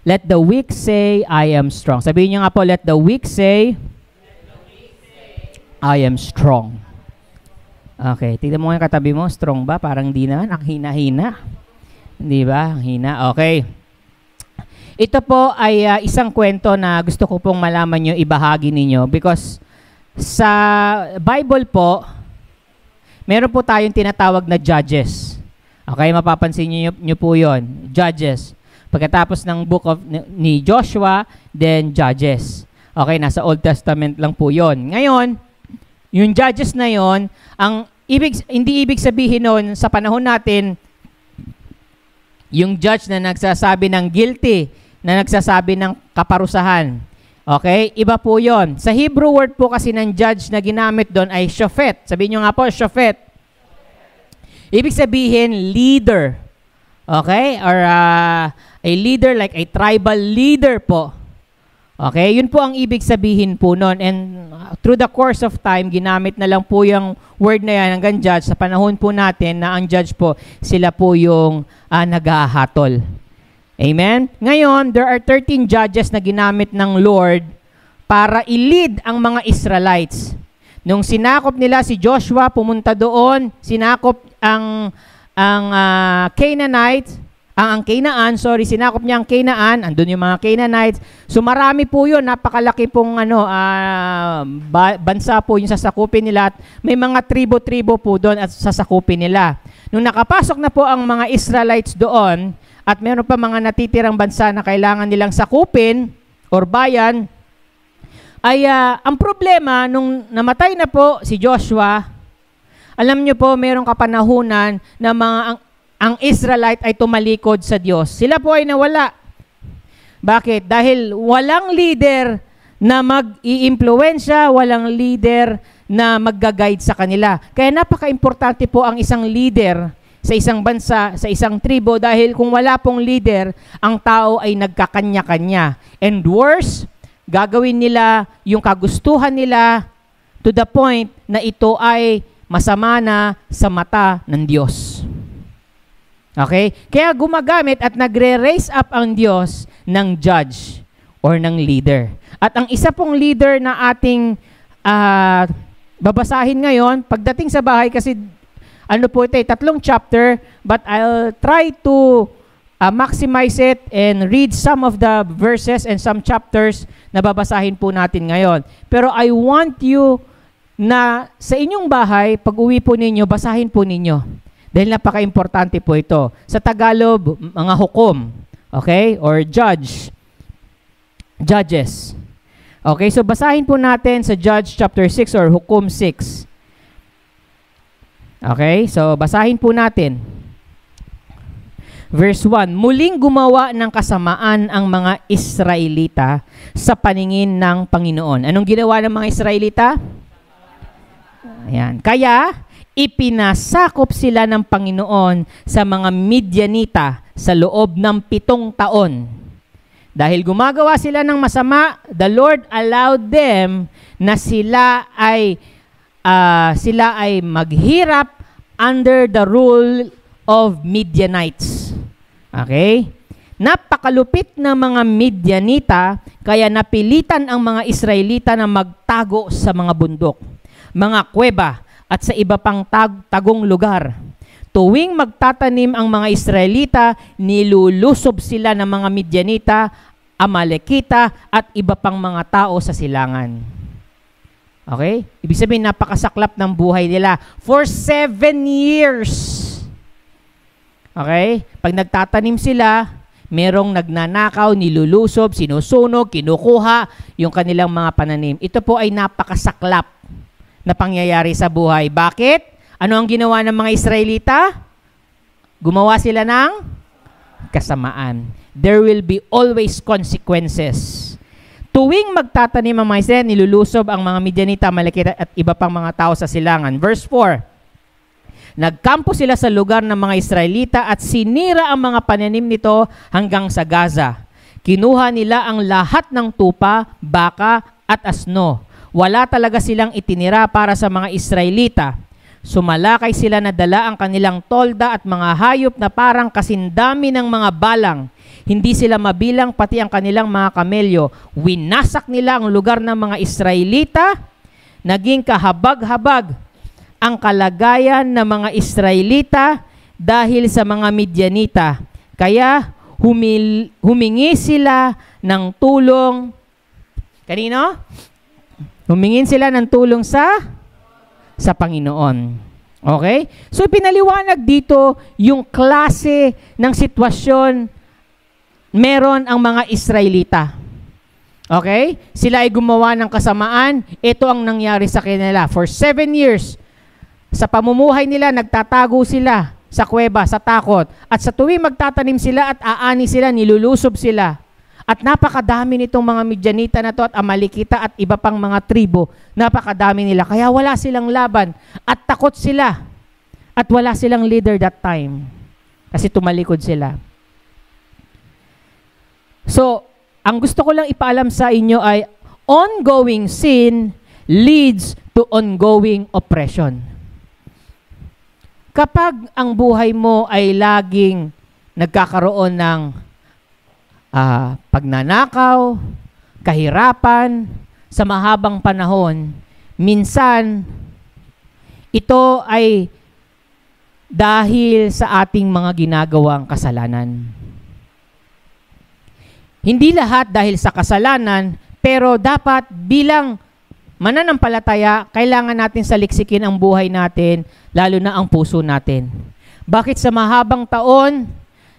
Let the weak say, I am strong. Sabihin niyo nga po, let the weak say, I am strong. Okay, tignan mo nga katabi mo, strong ba? Parang di naman, ang hina-hina. Di ba? Ang hina. Okay. Ito po ay isang kwento na gusto ko pong malaman nyo, ibahagi ninyo. Because sa Bible po, meron po tayong tinatawag na judges. Okay, mapapansin nyo po yun. Judges. Pagkatapos ng book of ni Joshua, then Judges. Okay, nasa Old Testament lang po yon. Ngayon, yung Judges na yon, hindi ibig sabihin nun sa panahon natin, yung judge na nagsasabi ng guilty, na nagsasabi ng kaparusahan. Okay, iba po yon. Sa Hebrew word po kasi ng judge na ginamit doon ay shofet. Sabihin nyo nga po, shofet. Ibig sabihin, leader. Okay? Or a leader like a tribal leader po. Okay? Yun po ang ibig sabihin po nun. And through the course of time, ginamit na lang po yung word na yan hanggang judge. Sa panahon po natin na ang judge po, sila po yung naghahatol. Amen? Ngayon, there are 13 judges na ginamit ng Lord para i-lead ang mga Israelites. Nung sinakop nila si Joshua, pumunta doon, sinakop ang Canaanites, sinakop niya ang Canaan, andun yung mga Canaanites. So marami po yun, napakalaki pong bansa po yung sasakupin nila at may mga tribo-tribo po doon at sasakupin nila. Nung nakapasok na po ang mga Israelites doon at meron pa mga natitirang bansa na kailangan nilang sakupin or bayan, ay ang problema nung namatay na po si Joshua, alam niyo po, merong kapanahunan na ang Israelite ay tumalikod sa Diyos. Sila po ay nawala. Bakit? Dahil walang leader na mag-i-impluwensya, walang leader na mag-guide sa kanila. Kaya napaka-importante po ang isang leader sa isang bansa, sa isang tribo, dahil kung wala pong leader, ang tao ay nagkakanya-kanya. And worse, gagawin nila yung kagustuhan nila to the point na ito ay masama na sa mata ng Diyos. Okay? Kaya gumagamit at nagre-raise up ang Diyos ng judge or ng leader. At ang isa pong leader na ating babasahin ngayon, pagdating sa bahay, kasi po ito, 3 chapter, but I'll try to maximize it and read some of the verses and some chapters na babasahin po natin ngayon. Pero I want you na sa inyong bahay, pag uwi po ninyo, basahin po ninyo. Dahil napaka-importante po ito. Sa Tagalog, mga hukom. Okay? Or judges. Okay? So basahin po natin sa Judge chapter 6 or Hukom 6. Okay? So basahin po natin. Verse 1, muling gumawa ng kasamaan ang mga Israelita sa paningin ng Panginoon. Anong ginawa ng mga Israelita? Ayan. Kaya, ipinasakop sila ng Panginoon sa mga Midianita sa loob ng 7 taon. Dahil gumagawa sila ng masama, the Lord allowed them na sila ay maghirap under the rule of Midianites. Okay? Napakalupit ng mga Midianita, kaya napilitan ang mga Israelita na magtago sa mga bundok, mga kuweba, at sa iba pang tagong lugar. Tuwing magtatanim ang mga Israelita, nilulusob sila ng mga Midianita, Amalekita, at iba pang mga tao sa silangan. Okay? Ibig sabihin, napakasaklap ng buhay nila. For 7 years. Okay? Pag nagtatanim sila, merong nagnanakaw, nilulusob, sinusunog, kinukuha yung kanilang mga pananim. Ito po ay napakasaklap na pangyayari sa buhay. Bakit? Ano ang ginawa ng mga Israelita? Gumawa sila ng kasamaan. There will be always consequences. Tuwing magtatanim ang mga Israel, nilulusob ang mga Midianita, Amalekita, at iba pang mga tao sa silangan. Verse 4, nagkampo sila sa lugar ng mga Israelita at sinira ang mga pananim nito hanggang sa Gaza. Kinuha nila ang lahat ng tupa, baka, at asno. Wala talaga silang itinira para sa mga Israelita. Sumalakay sila na dala ang kanilang tolda at mga hayop na parang kasindami ng mga balang. Hindi sila mabilang pati ang kanilang mga kamelyo. Winasak nila ang lugar ng mga Israelita. Naging kahabag-habag ang kalagayan ng mga Israelita dahil sa mga Midianita. Kaya humingi sila ng tulong. Kanino? Humingin sila ng tulong sa Panginoon. Okay? So, pinaliwanag dito yung klase ng sitwasyon meron ang mga Israelita. Okay? Sila ay gumawa ng kasamaan. Ito ang nangyari sa kanila. For 7 years, sa pamumuhay nila, nagtatago sila sa kuweba, sa takot. At sa tuwing magtatanim sila at aani sila, nilulusob sila. At napakadami nitong mga Midianita na to at Amalekita at iba pang mga tribo. Napakadami nila. Kaya wala silang laban. At takot sila. At wala silang leader that time. Kasi tumalikod sila. So, ang gusto ko lang ipaalam sa inyo ay ongoing sin leads to ongoing oppression. Kapag ang buhay mo ay laging nagkakaroon ng pagnanakaw, kahirapan, sa mahabang panahon, minsan, ito ay dahil sa ating mga ginagawang kasalanan. Hindi lahat dahil sa kasalanan, pero dapat bilang mananampalataya, kailangan natin saliksikin ang buhay natin, lalo na ang puso natin. Bakit sa mahabang taon,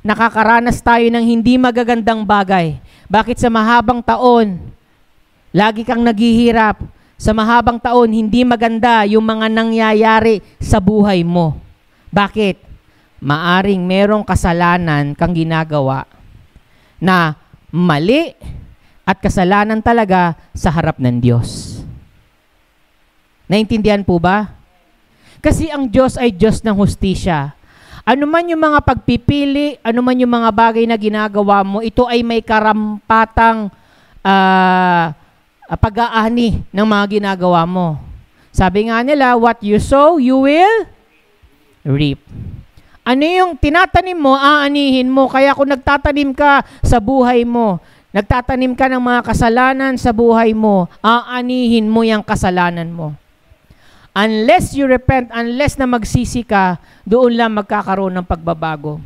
nakakaranas tayo ng hindi magagandang bagay? Bakit sa mahabang taon, lagi kang naghihirap? Sa mahabang taon, hindi maganda yung mga nangyayari sa buhay mo. Bakit? Maaring merong kasalanan kang ginagawa na mali at kasalanan talaga sa harap ng Diyos. Naintindihan po ba? Kasi ang Diyos ay Diyos ng hustisya. Ano man yung mga pagpipili, ano man yung mga bagay na ginagawa mo, ito ay may karampatang pag-aani ng mga ginagawa mo. Sabi nga nila, what you sow, you will reap. Ano yung tinatanim mo, aanihin mo. Kaya kung nagtatanim ka sa buhay mo, nagtatanim ka ng mga kasalanan sa buhay mo, aanihin mo yung kasalanan mo. Unless you repent, unless na magsisi ka, doon lang magkakaroon ng pagbabago.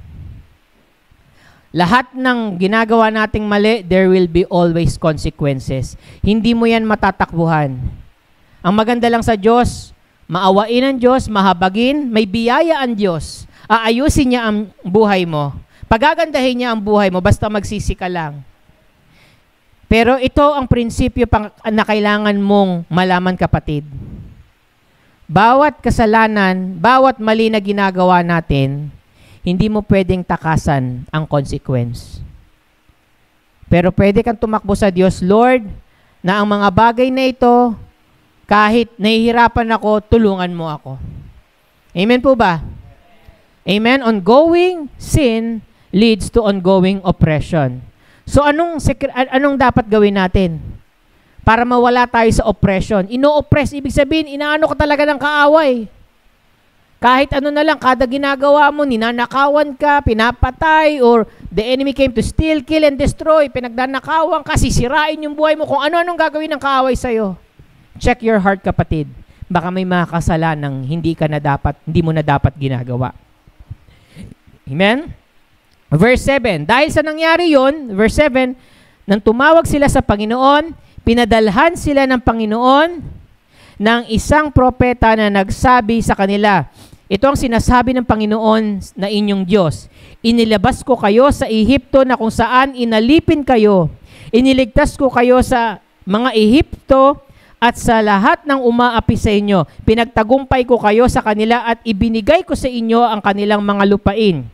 Lahat ng ginagawa nating mali, there will be always consequences. Hindi mo yan matatakbuhan. Ang maganda lang sa Diyos, maawain ang Diyos, mahabagin, may biyaya ang Diyos. Aayusin niya ang buhay mo. Pagagandahin niya ang buhay mo, basta magsisi ka lang. Pero ito ang prinsipyo na kailangan mong malaman, kapatid. Bawat kasalanan, bawat mali na ginagawa natin, hindi mo pwedeng takasan ang consequence. Pero pwede kang tumakbo sa Diyos, Lord, na ang mga bagay na ito, kahit nahihirapan ako, tulungan mo ako. Amen po ba? Amen? Ongoing sin leads to ongoing oppression. So anong dapat gawin natin para mawala tayo sa oppression? Ino-oppress, ibig sabihin, inaano ka talaga ng kaaway. Kahit ano na lang, kada ginagawa mo, ninanakawan ka, pinapatay, or the enemy came to steal, kill, and destroy. Pinagdanakawan ka, sisirain yung buhay mo, kung ano-anong gagawin ng kaaway sa'yo. Check your heart, kapatid. Baka may mga kasalanang hindi mo na dapat ginagawa. Amen? Verse 7. Dahil sa nangyari yon, verse 7, nang tumawag sila sa Panginoon, pinadalhan sila ng Panginoon ng isang propeta na nagsabi sa kanila, ito ang sinasabi ng Panginoon na inyong Diyos. Inilabas ko kayo sa Ehipto na kung saan inalipin kayo. Iniligtas ko kayo sa mga Ehipto at sa lahat ng umaapi sa inyo. Pinagtagumpay ko kayo sa kanila at ibinigay ko sa inyo ang kanilang mga lupain.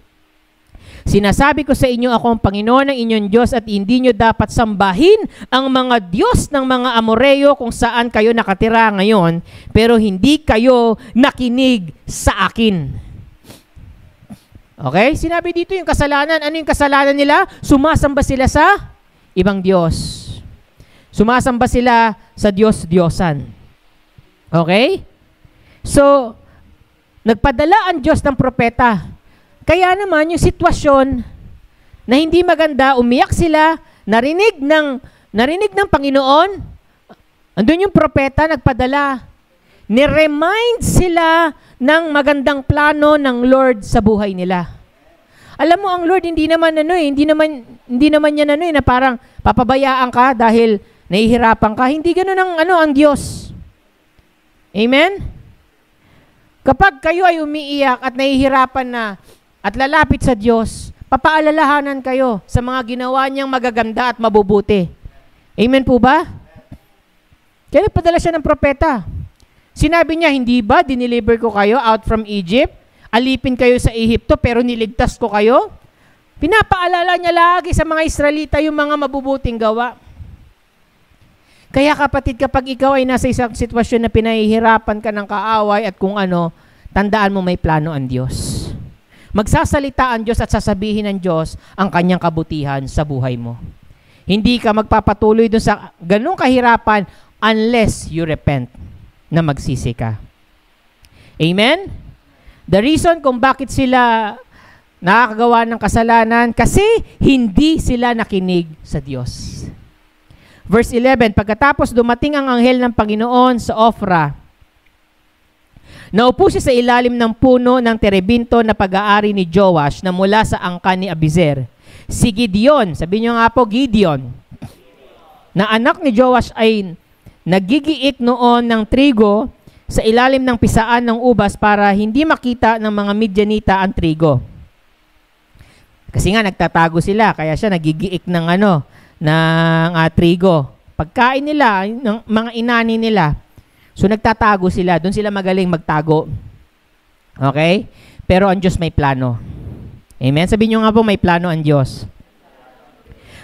Sinasabi ko sa inyo, ako ang Panginoon ng inyong Diyos at hindi nyo dapat sambahin ang mga Diyos ng mga Amoreo kung saan kayo nakatira ngayon, pero hindi kayo nakinig sa akin. Okay? Sinabi dito yung kasalanan. Ano yung kasalanan nila? Sumasamba sila sa ibang Diyos. Sumasamba sila sa Diyos-Diyosan. Okay? So, nagpadala ang Diyos ng propeta. Kaya naman, yung sitwasyon na hindi maganda, umiyak sila, narinig ng Panginoon, andun yung propeta nagpadala, ni-remind sila ng magandang plano ng Lord sa buhay nila. Alam mo, ang Lord hindi naman yan na parang papabayaan ka dahil nahihirapan ka. Hindi ganoon ang Diyos. Amen? Kapag kayo ay umiiyak at nahihirapan na at lalapit sa Diyos, papaalalahanan kayo sa mga ginawa niyang magaganda at mabubuti. Amen po ba? Kaya padala siya ng propeta. Sinabi niya, hindi ba dineliver ko kayo out from Egypt? Alipin kayo sa Ehipto pero niligtas ko kayo? Pinapaalala niya lagi sa mga Israelita yung mga mabubuting gawa. Kaya kapatid, kapag ikaw ay nasa isang sitwasyon na pinahihirapan ka ng kaaway at kung ano, tandaan mo may plano ang Diyos. Magsasalita ang Diyos at sasabihin ng Diyos ang kanyang kabutihan sa buhay mo. Hindi ka magpapatuloy dun sa ganung kahirapan unless you repent, na magsisi ka. Amen? The reason kung bakit sila nakakagawa ng kasalanan, kasi hindi sila nakinig sa Diyos. Verse 11, pagkatapos dumating ang anghel ng Panginoon sa Ofra, naupo siya sa ilalim ng puno ng terebinto na pag-aari ni Joash na mula sa angkan ni Abizer. Si Gideon, sabi niyo nga po Gideon, na anak ni Joash ay nagigiik noon ng trigo sa ilalim ng pisaan ng ubas para hindi makita ng mga Midianita ang trigo. Kasi nga nagtatago sila, kaya siya nagigiik ng trigo. Pagkain nila, ng mga inani nila, so nagtatago sila, doon sila magaling magtago. Okay? Pero ang Diyos may plano. Amen? Sabihin nyo nga po, may plano ang Diyos.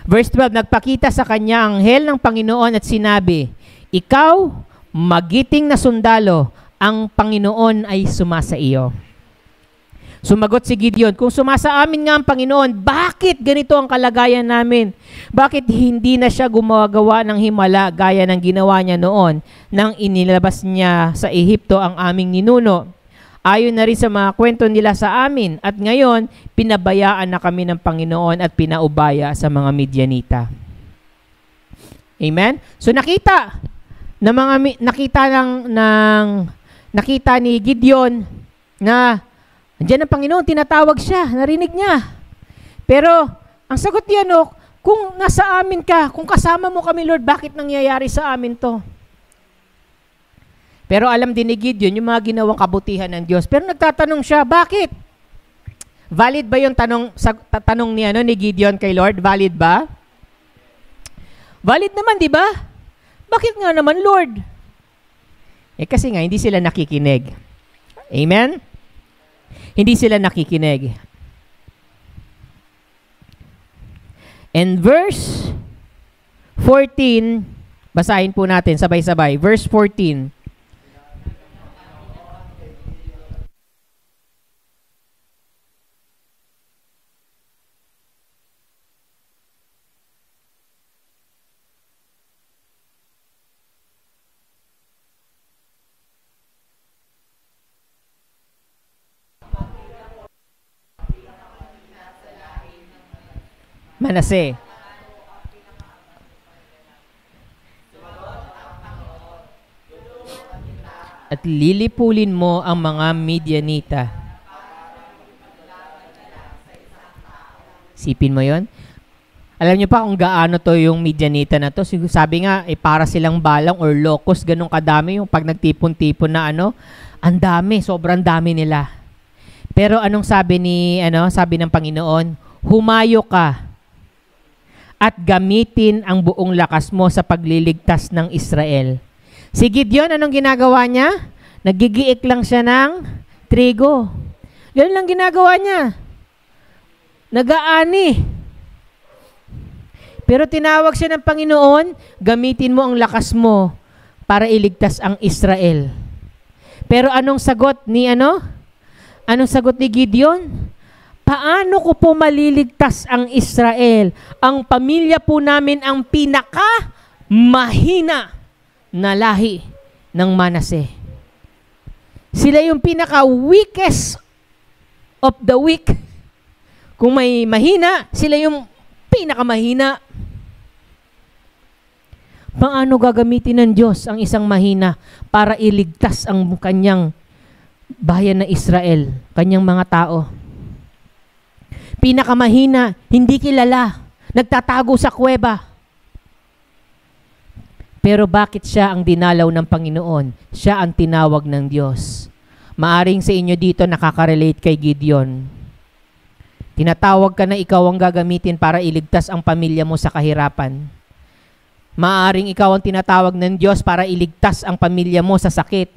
Verse 12, nagpakita sa kanya ang anghel ng Panginoon at sinabi, ikaw, magiting na sundalo, ang Panginoon ay sumasa iyo. Sumagot si Gideon, kung sumasa amin nga ang Panginoon, bakit ganito ang kalagayan namin? Bakit hindi na siya gumagawa ng himala gaya ng ginawa niya noon nang inilabas niya sa Ehipto ang aming ninuno? Ayon na rin sa mga kwento nila sa amin at ngayon, pinabayaan na kami ng Panginoon at pinaubaya sa mga Midianita. Amen? So nakita ni Gideon na andiyan ang Panginoon, tinatawag siya, narinig niya. Pero ang sagot niya, kung nasa amin ka, kung kasama mo kami Lord, bakit nangyayari sa amin to? Pero alam din ni Gideon yung mga ginawang kabutihan ng Diyos. Pero nagtatanong siya, bakit? Valid ba yung tanong ni Gideon kay Lord? Valid ba? Valid naman, di ba? Bakit nga naman, Lord? Kasi nga, hindi sila nakikinig. Amen? Hindi sila nakikinig. And verse 14, basahin po natin sabay-sabay. Verse 14. Manase. At lilipulin mo ang mga Midianita. Sipin mo yon. Alam niyo pa kung gaano to yung Midianita na to. Sabi nga, para silang balang or locust, ganun kadami yung pag nagtipon-tipon na ang dami, sobrang dami nila. Pero anong sabi sabi ng Panginoon, humayo ka at gamitin ang buong lakas mo sa pagliligtas ng Israel. Si Gideon, anong ginagawa niya? Nagigiik lang siya ng trigo. Yan lang ginagawa niya. Nag-aani. Pero tinawag siya ng Panginoon, gamitin mo ang lakas mo para iligtas ang Israel. Pero anong sagot ni Anong sagot ni Gideon? Paano ko po maliligtas ang Israel? Ang pamilya po namin ang pinaka-mahina na lahi ng Manase. Sila yung pinaka-weakest of the weak. Kung may mahina, sila yung pinakamahina. Paano gagamitin ng Diyos ang isang mahina para iligtas ang kanyang bayan na Israel, kanyang mga tao? Pinakamahina, hindi kilala, nagtatago sa kuweba. Pero bakit siya ang dinalaw ng Panginoon? Siya ang tinawag ng Diyos. Maaring sa inyo dito nakaka-relate kay Gideon. Tinatawag ka na ikaw ang gagamitin para iligtas ang pamilya mo sa kahirapan. Maaring ikaw ang tinatawag ng Diyos para iligtas ang pamilya mo sa sakit.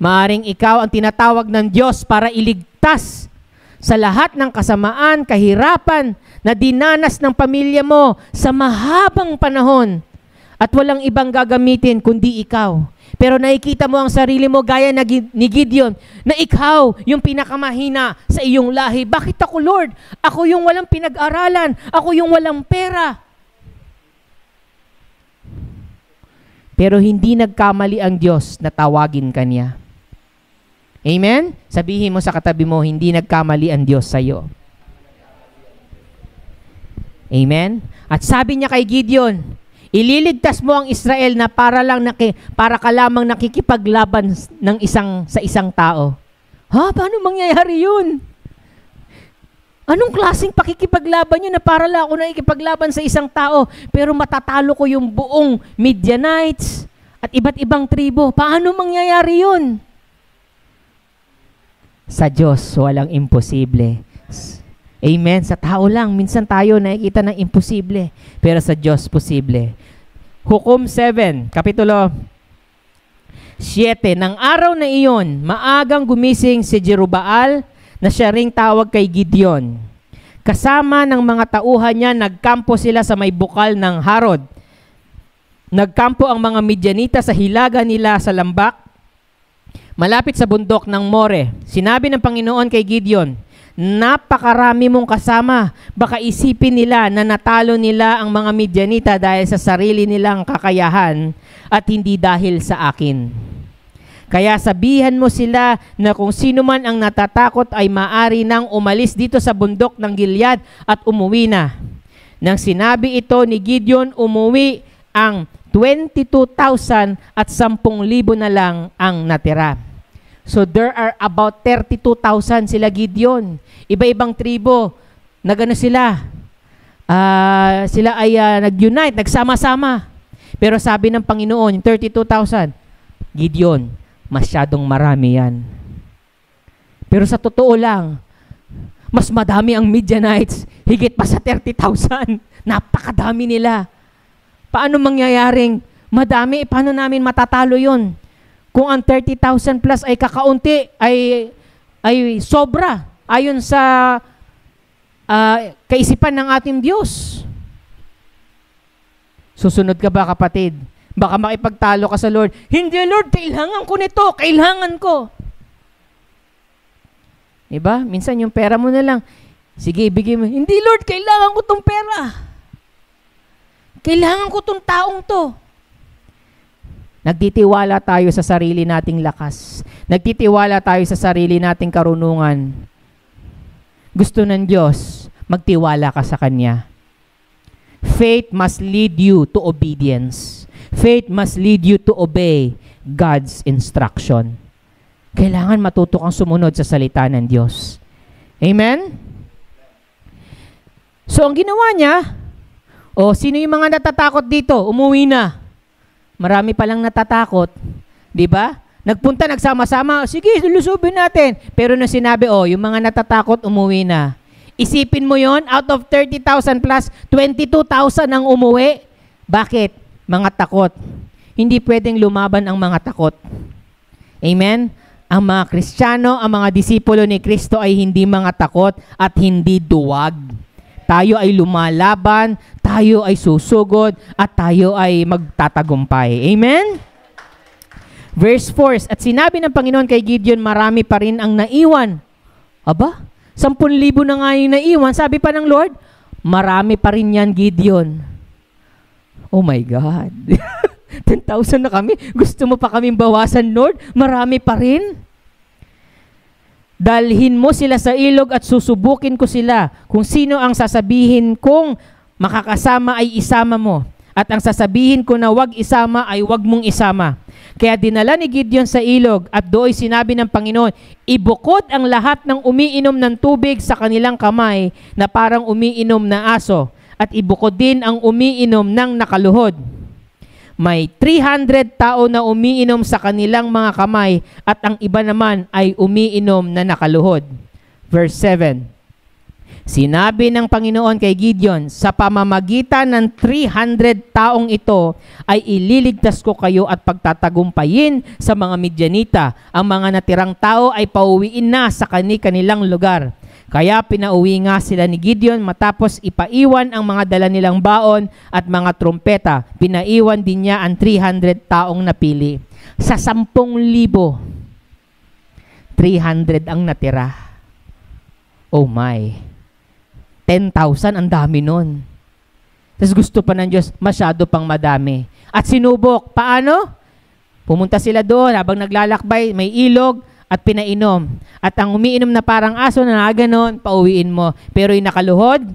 Maaring ikaw ang tinatawag ng Diyos para iligtas sa lahat ng kasamaan, kahirapan na dinanas ng pamilya mo sa mahabang panahon at walang ibang gagamitin kundi ikaw. Pero nakikita mo ang sarili mo gaya ni Gideon na ikaw yung pinakamahina sa iyong lahi. Bakit ako, Lord? Ako yung walang pinag-aralan. Ako yung walang pera. Pero hindi nagkamali ang Diyos na tawagin ka niya. Amen? Sabihin mo sa katabi mo, hindi nagkamali ang Diyos sa iyo. Amen? At sabi niya kay Gideon, ililigtas mo ang Israel na para ka lamang nakikipaglaban sa isang tao. Ha? Paano mangyayari yun? Anong klaseng pakikipaglaban yun na para lang ako nakikipaglaban sa isang tao pero matatalo ko yung buong Midianites at iba't ibang tribo? Paano mangyayari yun? Sa Diyos, walang imposible. Amen? Sa tao lang, minsan tayo nakikita ng imposible. Pero sa Diyos, posible. Hukom 7, Kapitulo 7. Nang araw na iyon, maagang gumising si Jerubbaal na siya ring tawag kay Gideon. Kasama ng mga tauhan niya, nagkampo sila sa may bukal ng Harod. Nagkampo ang mga Midianita sa hilaga nila sa lambak, malapit sa bundok ng More. Sinabi ng Panginoon kay Gideon, napakarami mong kasama. Baka isipin nila na natalo nila ang mga Midianita dahil sa sarili nilang kakayahan at hindi dahil sa akin. Kaya sabihan mo sila na kung sino man ang natatakot ay maari nang umalis dito sa bundok ng Gilead at umuwi na. Nang sinabi ito ni Gideon, umuwi ang 22,000 at 10,000 na lang ang natira. So there are about 32,000 sila Gideon. Iba-ibang tribo. Nagano sila? Sila ay nag-unite, nagsama-sama. Pero sabi ng Panginoon, 32,000, Gideon, masyadong marami yan. Pero sa totoo lang, mas madami ang Midianites, higit pa sa 30,000. Napakadami nila. Paano mangyayaring madami? Paano namin matatalo yon? Kung ang 30,000 plus ay kakaunti, ay sobra, ayon sa kaisipan ng ating Diyos. Susunod ka ba, kapatid? Baka makipagtalo ka sa Lord. Hindi, Lord, kailangan ko nito, kailangan ko. Diba? Minsan yung pera mo na lang, sige, ibigay mo. Hindi, Lord, kailangan ko tong pera. Kailangan ko tong taong to. Nagtitiwala tayo sa sarili nating lakas. Nagtitiwala tayo sa sarili nating karunungan. Gusto ng Diyos, magtiwala ka sa Kanya. Faith must lead you to obedience. Faith must lead you to obey God's instruction. Kailangan matuto kang sumunod sa salita ng Diyos. Amen? So, ang ginawa niya, sino yung mga natatakot dito? Umuwi na. Marami palang natatakot. Di ba? Nagpunta, nagsama-sama. Sige, lulusubin natin. Pero na sinabi, yung mga natatakot, umuwi na. Isipin mo yon, out of 30,000 plus, 22,000 ang umuwi. Bakit? Mga takot. Hindi pwedeng lumaban ang mga takot. Amen? Ang mga Kristiyano, ang mga disipulo ni Kristo ay hindi mga takot at hindi duwag. Tayo ay lumalaban, tayo ay susugod, at tayo ay magtatagumpay. Amen? Verse 4, at sinabi ng Panginoon kay Gideon, marami pa rin ang naiwan. Aba, 10,000 na nga yung naiwan. Sabi pa ng Lord, marami pa rin yan, Gideon. Oh my God. 10,000 na kami. Gusto mo pa kaming bawasan, Lord? Marami pa rin? Dalhin mo sila sa ilog at susubukin ko sila. Kung sino ang sasabihin kong makakasama ay isama mo. At ang sasabihin ko na wag isama ay wag mong isama. Kaya dinala ni Gideon sa ilog at do'y sinabi ng Panginoon, ibukod ang lahat ng umiinom ng tubig sa kanilang kamay na parang umiinom na aso. At ibukod din ang umiinom ng nakaluhod. May 300 tao na umiinom sa kanilang mga kamay at ang iba naman ay umiinom na nakaluhod. Verse 7. Sinabi ng Panginoon kay Gideon, sa pamamagitan ng 300 taong ito ay ililigtas ko kayo at pagtatagumpayin sa mga Midyanita. Ang mga natirang tao ay pauwiin na sa kanilang lugar. Kaya pinauwi nga sila ni Gideon matapos ipaiwan ang mga dala nilang baon at mga trumpeta. Pinaiwan din niya ang 300 taong napili. Sa 10,000, 300 ang natira. Oh my. 10,000, ang dami nun. Tapos gusto pa ng Diyos, masyado pang madami. At sinubok, paano? Pumunta sila doon, habang naglalakbay, may ilog, at pinainom. At ang umiinom na parang aso na ganon, pauwiin mo. Pero yung nakaluhod,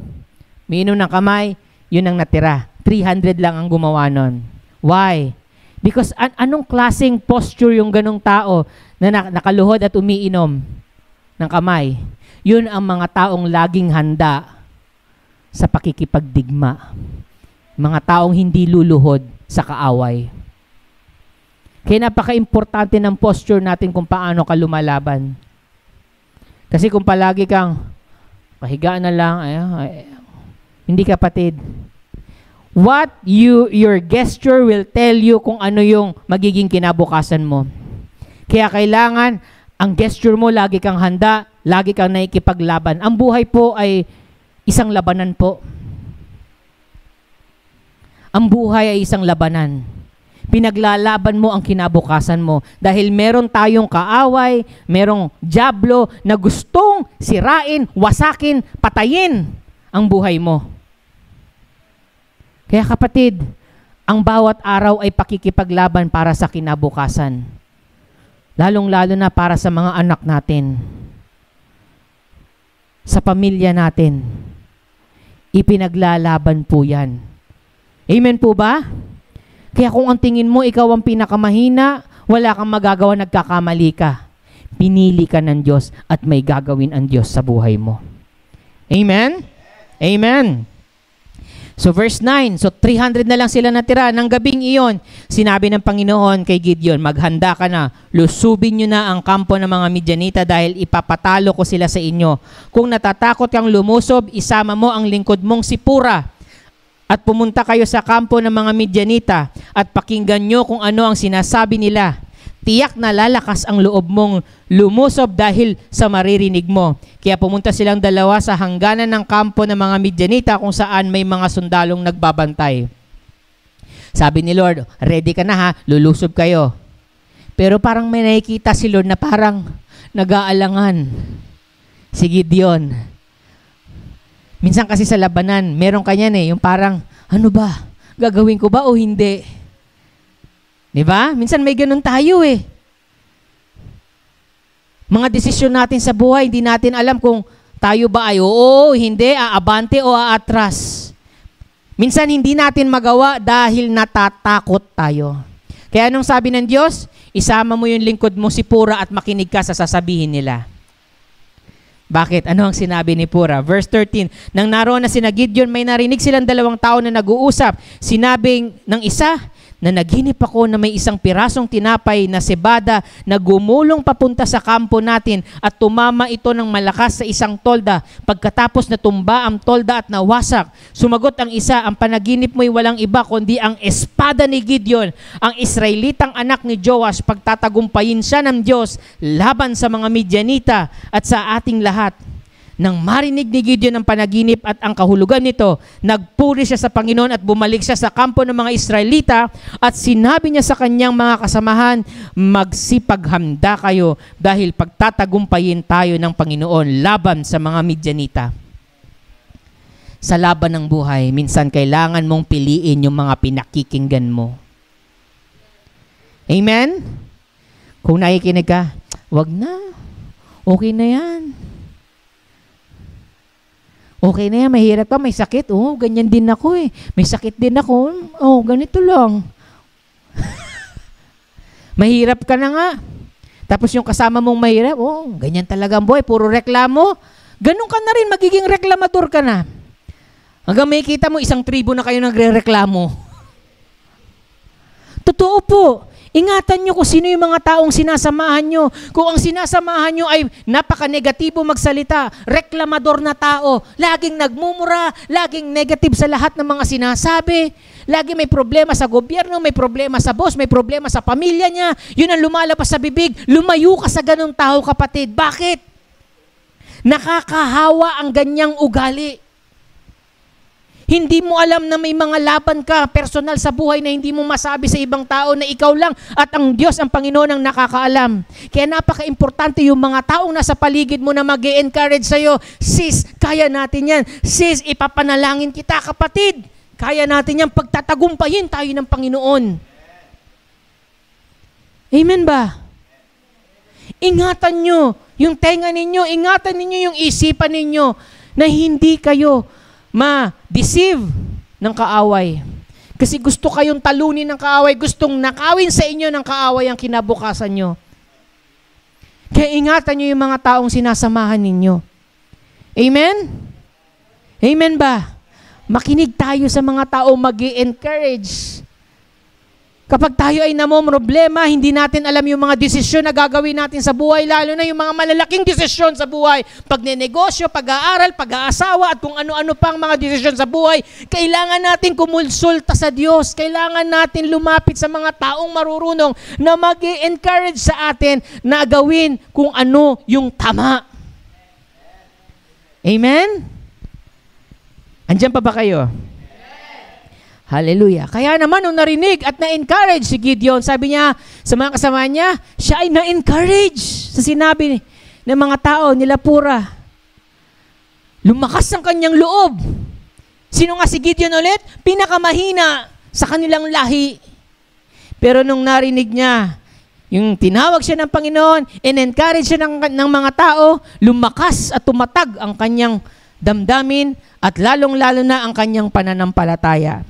umiinom ng kamay, yun ang natira. 300 lang ang gumawa nun. Why? Because anong klaseng posture yung ganong tao na nakaluhod at umiinom ng kamay? Yun ang mga taong laging handa sa pakikipagdigma. Mga taong hindi luluhod sa kaaway. Kaya napaka-importante ng posture natin kung paano ka lumalaban. Kasi kung palagi kang pahiga na lang, hindi kapatid. What your gesture will tell you kung ano yung magiging kinabukasan mo. Kaya kailangan ang gesture mo, lagi kang handa, lagi kang naikipaglaban. Ang buhay po ay isang labanan po. Ang buhay ay isang labanan. Pinaglalaban mo ang kinabukasan mo. Dahil meron tayong kaaway, merong dyablo na gustong sirain, wasakin, patayin ang buhay mo. Kaya kapatid, ang bawat araw ay pakikipaglaban para sa kinabukasan. Lalong-lalo na para sa mga anak natin. Sa pamilya natin. Ipinaglalaban po yan. Amen po ba? Kaya kung ang tingin mo ikaw ang pinakamahina, wala kang magagawa, nagkakamali ka. Pinili ka ng Diyos at may gagawin ang Diyos sa buhay mo. Amen? Amen. So verse 9, so 300 na lang sila natira. Nang gabing iyon, sinabi ng Panginoon kay Gideon, maghanda ka na, lusubin nyo na ang kampo ng mga Midyanita dahil ipapatalo ko sila sa inyo. Kung natatakot kang lumusob, isama mo ang lingkod mong si Pura at pumunta kayo sa kampo ng mga Midyanita at pakinggan nyo kung ano ang sinasabi nila. Tiyak na lalakas ang loob mong lumusob dahil sa maririnig mo. Kaya pumunta silang dalawa sa hangganan ng kampo ng mga Midyanita kung saan may mga sundalong nagbabantay. Sabi ni Lord, ready ka na ha, lulusob kayo. Pero parang may nakikita si Lord na parang nag-aalangan si Gideon. Minsan kasi sa labanan, meron kanyan yung parang, ano ba, gagawin ko ba o hindi? Diba? Minsan may ganun tayo Mga desisyon natin sa buhay, hindi natin alam kung tayo ba ay oo, hindi, aabante o aatras. Minsan hindi natin magawa dahil natatakot tayo. Kaya anong sabi ng Diyos? Isama mo yung lingkod mo si Pura at makinig ka sa sasabihin nila. Bakit? Ano ang sinabi ni Pura? Verse 13, nang naroon na sina Gideon, may narinig silang dalawang tao na nag-uusap. Sinabing ng isa, na naginip ako na may isang pirasong tinapay na sebada na gumulong papunta sa kampo natin at tumama ito ng malakas sa isang tolda. Pagkatapos na tumba ang tolda at nawasak, sumagot ang isa, ang panaginip mo'y walang iba kundi ang espada ni Gideon, ang Israelitang anak ni Joash. Pagtatagumpayin siya ng Diyos laban sa mga Midyanita at sa ating lahat. Nang marinig ni Gideon ang panaginip at ang kahulugan nito, nagpuri siya sa Panginoon at bumalik siya sa kampo ng mga Israelita at sinabi niya sa kanyang mga kasamahan, magsipaghamda kayo dahil pagtatagumpayin tayo ng Panginoon laban sa mga Midyanita. Sa laban ng buhay, minsan kailangan mong piliin yung mga pinakikinggan mo. Amen? Kung nakikinig ka, wag na. Okay na yan. Okay na yan, mahirap pa, may sakit. Oh, ganyan din ako eh. May sakit din ako. Oh, ganito lang. Mahirap ka na nga. Tapos yung kasama mong mahirap, oh, ganyan talaga ang buhay, puro reklamo. Ganun ka na rin, magiging reklamador ka na. Hanggang may kita mo, isang tribo na kayo nagre-reklamo. Totoo po. Ingatan nyo kung sino yung mga taong sinasamahan nyo. Kung ang sinasamahan nyo ay napaka-negatibo magsalita, reklamador na tao, laging nagmumura, laging negative sa lahat ng mga sinasabi, lagi may problema sa gobyerno, may problema sa boss, may problema sa pamilya niya, yun ang lumalabas sa bibig, lumayo ka sa ganung tao, kapatid. Bakit? Nakakahawa ang ganyang ugali. Hindi mo alam na may mga laban ka personal sa buhay na hindi mo masabi sa ibang tao, na ikaw lang at ang Diyos, ang Panginoon, ang nakakaalam. Kaya napaka-importante yung mga taong nasa paligid mo na mag-e-encourage sa'yo. Sis, kaya natin yan. Sis, ipapanalangin kita, kapatid. Kaya natin yan. Pagtatagumpayin tayo ng Panginoon. Amen ba? Ingatan nyo yung tenga ninyo. Ingatan ninyo yung isipan ninyo na hindi kayo ma-deceive ng kaaway. Kasi gusto kayong talunin ng kaaway, gustong nakawin sa inyo ng kaaway ang kinabukasan nyo. Kaya ingatan nyo yung mga taong sinasamahan ninyo. Amen? Amen ba? Makinig tayo sa mga taong mag-i-encourage. Kapag tayo ay namomroblema, hindi natin alam yung mga desisyon na gagawin natin sa buhay, lalo na yung mga malalaking desisyon sa buhay. Pagnenegosyo, pag-aaral, pag-aasawa, at kung ano-ano pang mga desisyon sa buhay, kailangan natin kumonsulta sa Diyos. Kailangan natin lumapit sa mga taong marurunong na mag-i-encourage sa atin na gawin kung ano yung tama. Amen? Andiyan pa ba kayo? Hallelujah. Kaya naman nung narinig at na-encourage si Gideon, sabi niya sa mga kasama niya, siya ay na-encourage sa sinabi ng mga tao nila Pura. Lumakas ang kanyang loob. Sino nga si Gideon ulit? Pinakamahina sa kanilang lahi. Pero nung narinig niya, yung tinawag siya ng Panginoon, in-encourage siya ng mga tao, lumakas at tumatag ang kanyang damdamin at lalong-lalo na ang kanyang pananampalataya.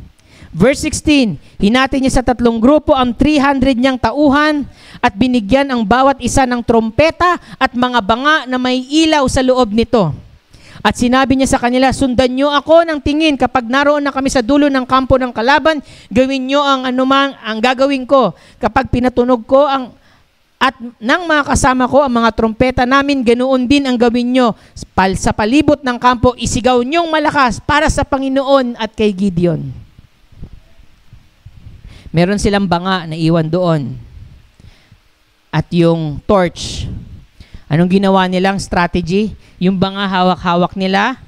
Verse 16, hinati niya sa 3 grupo ang 300 niyang tauhan at binigyan ang bawat isa ng trompeta at mga banga na may ilaw sa loob nito. At sinabi niya sa kanila, sundan niyo ako ng tingin kapag naroon na kami sa dulo ng kampo ng kalaban, gawin niyo ang anuman ang gagawin ko. Kapag pinatunog ko at ng mga kasama ko ang mga trompeta namin, ganoon din ang gawin niyo. Sa palibot ng kampo, isigaw niyong malakas para sa Panginoon at kay Gideon. Meron silang banga na iwan doon. At yung torch. Anong ginawa nilang strategy? Yung banga hawak-hawak nila.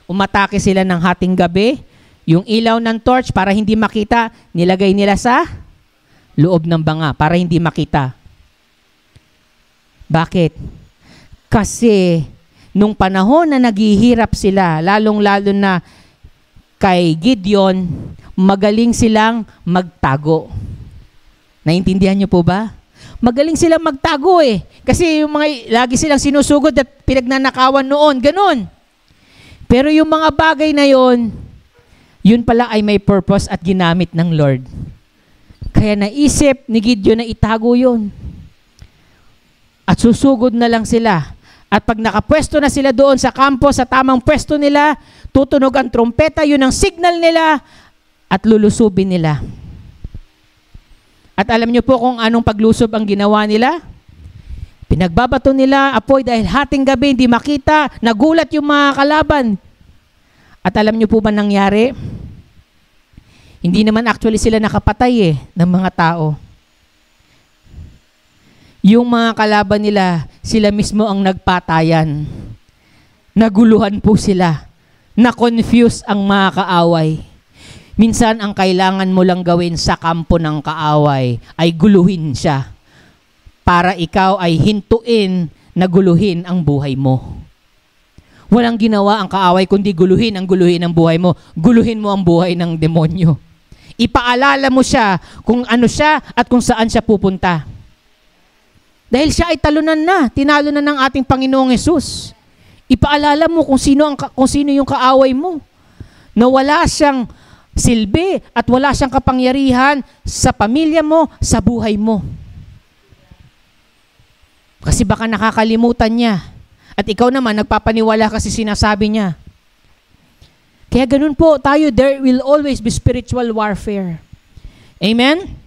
Umatake sila ng hating gabi. Yung ilaw ng torch para hindi makita, nilagay nila sa loob ng banga para hindi makita. Bakit? Kasi nung panahon na naghihirap sila, lalong-lalo na kay Gideon, magaling silang magtago. Naintindihan niyo po ba? Magaling silang magtago eh. Kasi yung mga, lagi silang sinusugod at pinagnanakawan noon. Ganon. Pero yung mga bagay na yon, yun pala ay may purpose at ginamit ng Lord. Kaya naisip ni Gideon na itago yun. At susugod na lang sila. At pag nakapwesto na sila doon sa kampo, sa tamang pwesto nila, tutunog ang trompeta, yun ang signal nila, at lulusubin nila. At alam niyo po kung anong paglusob ang ginawa nila? Pinagbabato nila apoy dahil hating gabi hindi makita, nagulat yung mga kalaban. At alam niyo po ba nangyari? Hindi naman actually sila nakapatay ng mga tao. Yung mga kalaban nila, sila mismo ang nagpatayan. Naguluhan po sila. Na-confuse ang mga kaaway. Minsan, ang kailangan mo lang gawin sa kampo ng kaaway ay guluhin siya para ikaw ay hintuin na guluhin ang buhay mo. Walang ginawa ang kaaway kundi guluhin ang buhay mo. Guluhin mo ang buhay ng demonyo. Ipaalala mo siya kung ano siya at kung saan siya pupunta. Dahil siya ay talunan na, tinalo na ng ating Panginoong Hesus. Ipaalala mo kung sino yung kaaway mo. Na wala siyang silbi at wala siyang kapangyarihan sa pamilya mo, sa buhay mo. Kasi baka nakakalimutan niya. At ikaw naman, nagpapaniwala kasi sinasabi niya. Kaya ganun po tayo, there will always be spiritual warfare. Amen?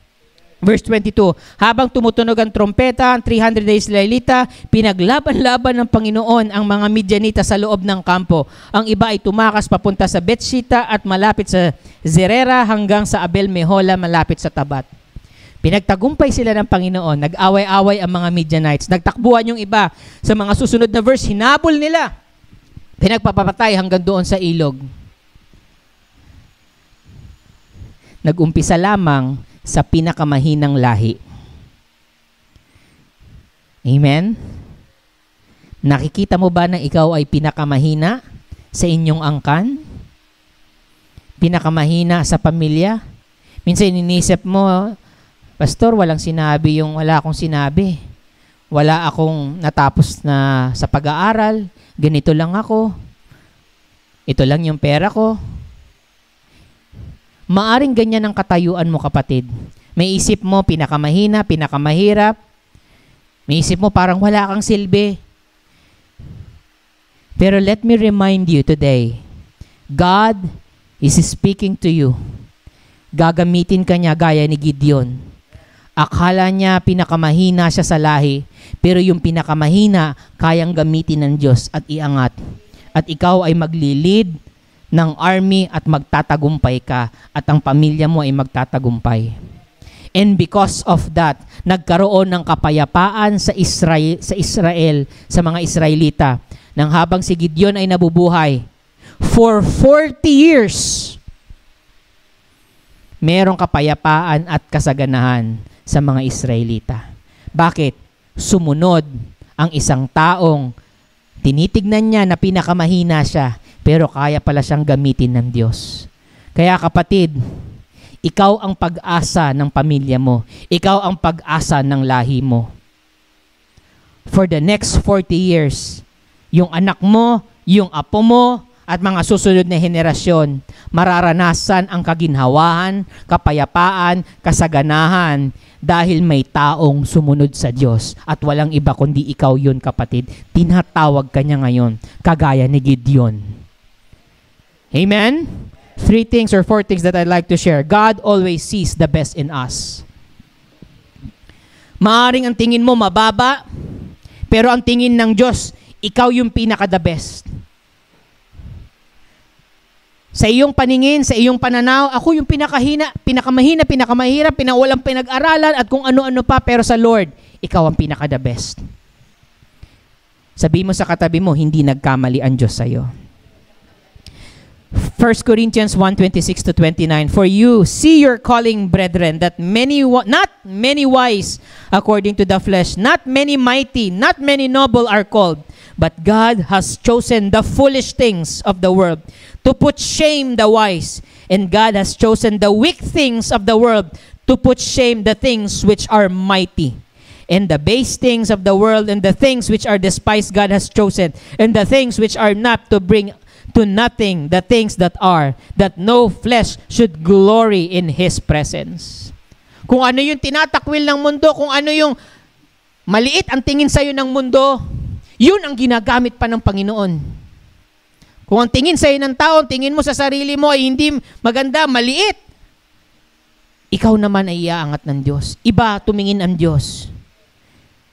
Verse 22, habang tumutunog ang trompeta, ang 300 na Israelita, pinaglaban-laban ng Panginoon ang mga Midianita sa loob ng kampo. Ang iba ay tumakas papunta sa Betshita at malapit sa Zerera hanggang sa Abel-Mehola malapit sa Tabat. Pinagtagumpay sila ng Panginoon, nag-away-away ang mga Midianites, nagtakbuhan yung iba. Sa mga susunod na verse, hinabol nila, pinagpapatay hanggang doon sa ilog. Nag-umpisa lamang sa pinakamahinang lahi. Amen? Nakikita mo ba na ikaw ay pinakamahina sa inyong angkan? Pinakamahina sa pamilya? Minsan inisip mo, Pastor, wala akong sinabi. Wala akong natapos na sa pag-aaral. Ganito lang ako. Ito lang yung pera ko. Maaring ganyan ang katayuan mo, kapatid. May isip mo, pinakamahina, pinakamahirap. May isip mo, parang wala kang silbi. Pero let me remind you today, God is speaking to you. Gagamitin ka niya gaya ni Gideon. Akala niya pinakamahina siya sa lahi, pero yung pinakamahina, kayang gamitin ng Diyos at iangat. At ikaw ay maglilid ng army at magtatagumpay ka at ang pamilya mo ay magtatagumpay. And because of that, nagkaroon ng kapayapaan sa Israel, sa mga Israelita, nang habang si Gideon ay nabubuhay. For 40 years, merong kapayapaan at kasaganahan sa mga Israelita. Bakit? Sumunod ang isang taong tinitignan niya na pinakamahina siya, pero kaya pala siyang gamitin ng Diyos. Kaya kapatid, ikaw ang pag-asa ng pamilya mo. Ikaw ang pag-asa ng lahi mo. For the next 40 years, yung anak mo, yung apo mo, at mga susunod na henerasyon, mararanasan ang kaginhawahan, kapayapaan, kasaganahan, dahil may taong sumunod sa Diyos. At walang iba kundi ikaw yun, kapatid. Tinatawag ka niya ngayon, kagaya ni Gideon. Amen? 3 things or 4 things that I'd like to share. God always sees the best in us. Maaring ang tingin mo mababa, pero ang tingin ng Diyos, ikaw yung pinaka-the best. Sa iyong paningin, sa iyong pananaw, ako yung pinakamahina, pinakamahirap, walang pinag-aralan at kung ano-ano pa, pero sa Lord, ikaw ang pinaka-the best. Sabi mo sa katabi mo, hindi nagkamali ang Diyos sa iyo. 1 Corinthians 1:26-29, for you see your calling, brethren, that not many wise according to the flesh, not many mighty, not many noble are called, but God has chosen the foolish things of the world to put shame the wise, and God has chosen the weak things of the world to put shame the things which are mighty. And the base things of the world and the things which are despised God has chosen, and the things which are not, to bring to nothing the things that are, that no flesh should glory in His presence. Kung ano yung tinatakwil ng mundo, kung ano yung maliit ang tingin sa'yo ng mundo, yun ang ginagamit pa ng Panginoon. Kung ang tingin sa'yo ng tao, tingin mo sa sarili mo ay hindi maganda, maliit, ikaw naman ay iaangat ng Diyos. Iba tumingin ang Diyos.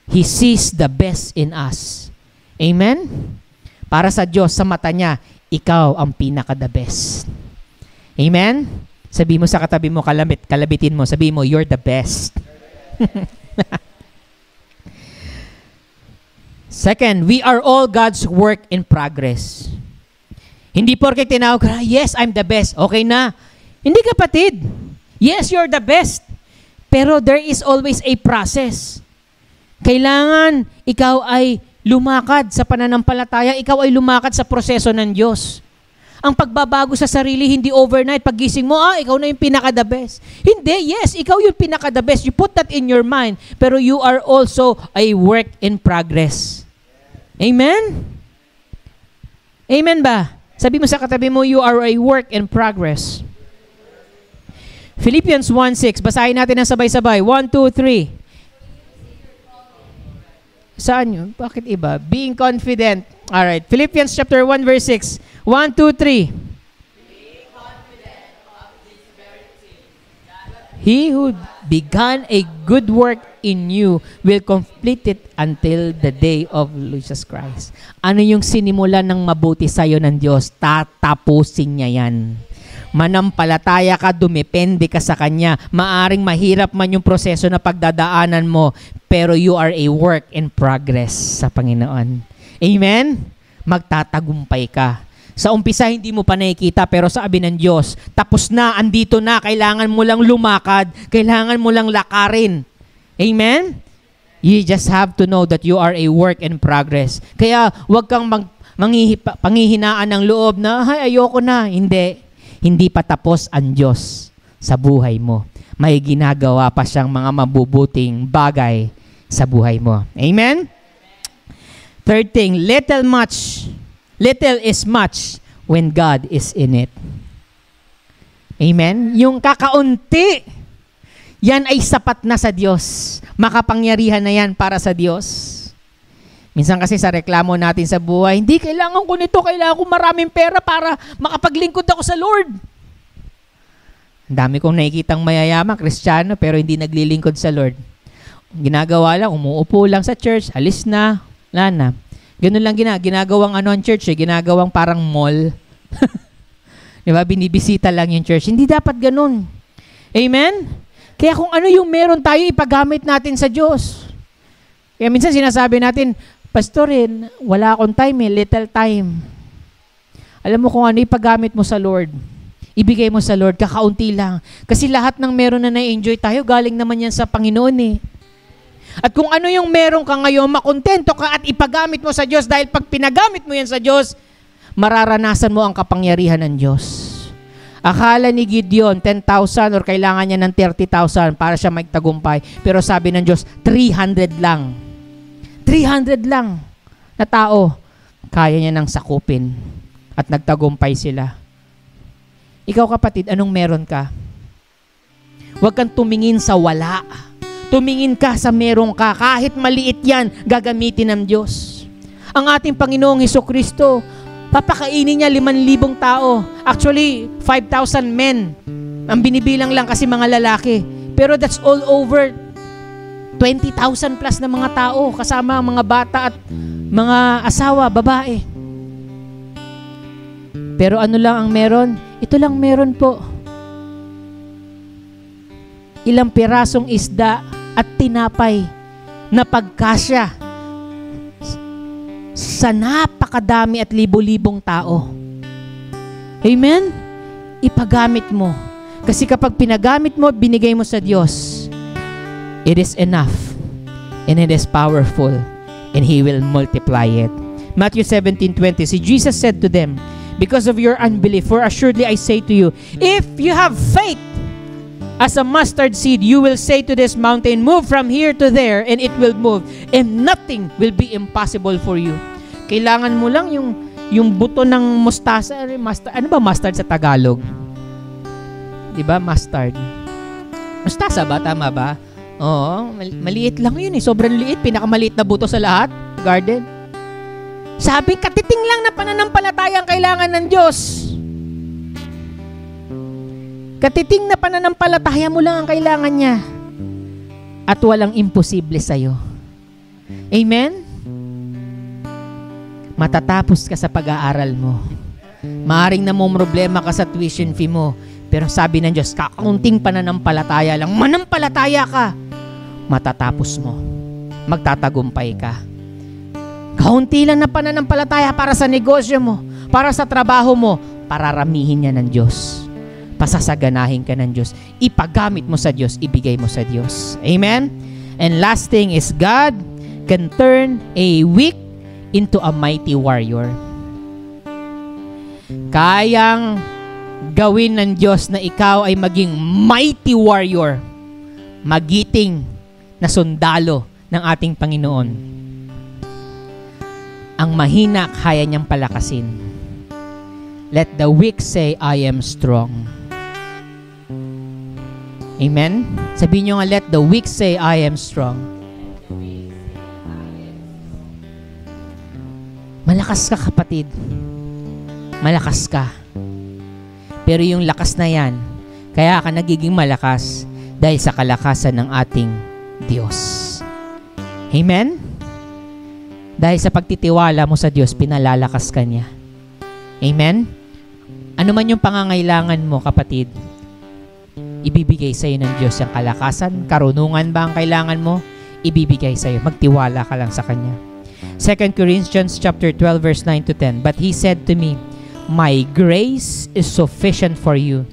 He sees the best in us. Amen? Para sa Diyos, sa mata niya, ikaw ang pinaka-the best. Amen? Sabi mo sa katabi mo, kalabitin mo, sabi mo, you're the best. Second, we are all God's work in progress. Hindi porke tinawag ka, yes, I'm the best. Okay na. Hindi, kapatid. Yes, you're the best. Pero there is always a process. Kailangan ikaw ay lumakad sa pananampalataya, ikaw ay lumakad sa proseso ng Diyos. Ang pagbabago sa sarili, hindi overnight. Paggising mo, ikaw na yung pinaka-the best. Hindi, yes, ikaw yung pinaka-the best. You put that in your mind. Pero you are also a work in progress. Amen? Amen ba? Sabi mo sa katabi mo, you are a work in progress. Philippians 1:6. Basahin natin ng sabay-sabay. 1, 2, 3. Saan yun? Bakit iba? Being confident. Alright. Philippians chapter 1 verse 6. 1, 2, 3. Being confident of this very thing, He who began a good work in you will complete it until the day of Jesus Christ. Ano yung sinimulan ng mabuti sa'yo ng Diyos? Tatapusin niya yan. Manampalataya ka, dumepende ka sa Kanya. Maaring mahirap man yung proseso na pagdadaanan mo, pero you are a work in progress sa Panginoon. Amen? Magtatagumpay ka. Sa umpisa, hindi mo pa nakikita, pero sabi ng Diyos, tapos na, andito na, kailangan mo lang lumakad, kailangan mo lang lakarin. Amen? You just have to know that you are a work in progress. Kaya, huwag kang panghihinaan ng loob na, ayoko na. Hindi. Hindi pa tapos ang Diyos sa buhay mo. May ginagawa pa siyang mga mabubuting bagay sa buhay mo. Amen? Third thing, little is much when God is in it. Amen? Yung kakaunti, yan ay sapat na sa Diyos. Makapangyarihan na yan para sa Diyos. Minsan kasi sa reklamo natin sa buhay, hindi, kailangan ko nito, kailangan ko maraming pera para makapaglingkod ako sa Lord. Ang dami kong nakikitang mayayaman, Kristiyano, pero hindi naglilingkod sa Lord. Ginagawa lang, umuupo lang sa church, alis na, wala na. Ganun lang ginagawang ang church, ginagawang parang mall. Diba? Binibisita lang yung church. Hindi dapat ganun. Amen? Kaya kung ano yung meron tayo, ipagamit natin sa Diyos. Kaya minsan sinasabi natin, Pastorin, wala akong time little time. Alam mo kung ano ipagamit mo sa Lord. Ibigay mo sa Lord, kakaunti lang. Kasi lahat ng meron na na-enjoy tayo, galing naman yan sa Panginoon eh. At kung ano yung meron ka ngayon, makontento ka at ipagamit mo sa Diyos dahil pag pinagamit mo yan sa Diyos, mararanasan mo ang kapangyarihan ng Diyos. Akala ni Gideon, 10,000 or kailangan niya ng 30,000 para siya magtagumpay. Pero sabi ng Diyos, 300 lang. 300 lang na tao, kaya niya nang sakupin at nagtagumpay sila. Ikaw kapatid, anong meron ka? Huwag kang tumingin sa wala. Tumingin ka sa meron ka. Kahit maliit yan, gagamitin ng Diyos. Ang ating Panginoong Hesukristo, papakainin niya 5,000 tao. Actually, 5,000 men. Ang binibilang lang kasi mga lalaki. Pero that's all over 20,000 plus na mga tao, kasama mga bata at mga asawa, babae. Pero ano lang ang meron? Ito lang meron po. Ilang pirasong isda at tinapay na pagkasya sa napakadami at libo-libong tao. Amen? Ipagamit mo. Kasi kapag pinagamit mo, binigay mo sa Diyos, it is enough, and it is powerful, and He will multiply it. Matthew 17:20, see, Jesus said to them, because of your unbelief, for assuredly I say to you, if you have faith as a mustard seed, you will say to this mountain, move from here to there, and it will move, and nothing will be impossible for you. Kailangan mo lang yung buto ng mustasa. Ano ba mustard sa Tagalog? Diba? Mustard. Mustasa ba? Tama ba? Oo, maliit lang yun eh. Sobrang liit. Pinakamaliit na buto sa lahat. Garden. Sabi, katiting lang na pananampalataya ang kailangan ng Diyos. Katiting na pananampalataya mo lang ang kailangan niya. At walang imposible sa'yo. Amen? Matatapos ka sa pag-aaral mo. Maaring namumroblema ka sa tuition fee mo. Pero sabi ng Diyos, kakaunting pananampalataya lang. Manampalataya ka. Matatapos mo. Magtatagumpay ka. Kaunti lang na pananampalataya para sa negosyo mo, para sa trabaho mo, pararamihin niya ng Diyos. Pasasaganahin ka ng Diyos. Ipagamit mo sa Diyos, ibigay mo sa Diyos. Amen? And last thing is, God can turn a weak into a mighty warrior. Kayang gawin ng Diyos na ikaw ay maging mighty warrior, magiting na sundalo ng ating Panginoon. Ang mahina, kaya niyang palakasin. Let the weak say, I am strong. Amen? Sabihin niyo nga, let the weak say, I am strong. Malakas ka, kapatid. Malakas ka. Pero yung lakas na yan, kaya ka nagiging malakas dahil sa kalakasan ng ating Diyos. Amen? Dahil sa pagtitiwala mo sa Diyos, pinalalakas ka niya. Amen? Ano man yung pangangailangan mo, kapatid, ibibigay sa iyo ng Diyos yung kalakasan, karunungan ba ang kailangan mo? Ibibigay sa iyo. Magtiwala ka lang sa Kanya. 2 Corinthians chapter 12 verse 9 to 10. But He said to me, my grace is sufficient for you,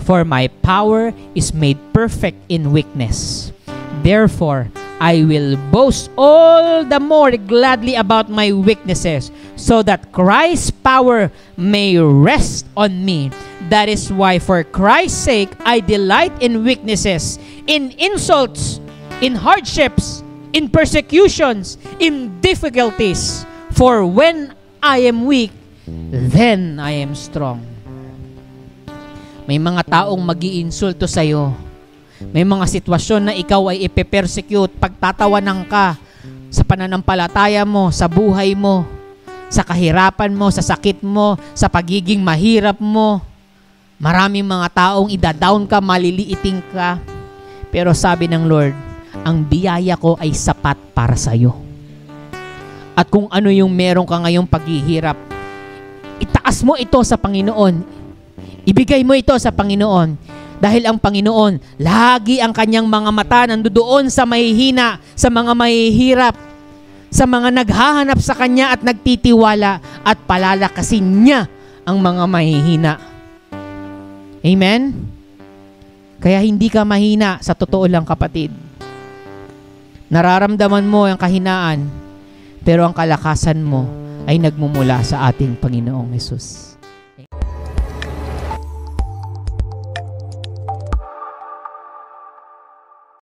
for my power is made perfect in weakness. Therefore, I will boast all the more gladly about my weaknesses, so that Christ's power may rest on me. That is why, for Christ's sake, I delight in weaknesses, in insults, in hardships, in persecutions, in difficulties. For when I am weak, then I am strong. May mga taong mag-iinsulto sa'yo. May mga sitwasyon na ikaw ay ipe-persecute, pagtatawanan ka sa pananampalataya mo, sa buhay mo, sa kahirapan mo, sa sakit mo, sa pagiging mahirap mo. Maraming mga taong ida-down ka, maliliiting ka. Pero sabi ng Lord, ang biyaya ko ay sapat para sa iyo. At kung ano yung meron ka ngayong paghihirap, itaas mo ito sa Panginoon. Ibigay mo ito sa Panginoon. Dahil ang Panginoon, lagi ang kanyang mga mata nandoon sa mahihina, sa mga mahihirap, sa mga naghahanap sa Kanya at nagtitiwala, at palalakasin niya ang mga mahihina. Amen? Kaya hindi ka mahina, sa totoo lang, kapatid. Nararamdaman mo ang kahinaan, pero ang kalakasan mo ay nagmumula sa ating Panginoong Hesus.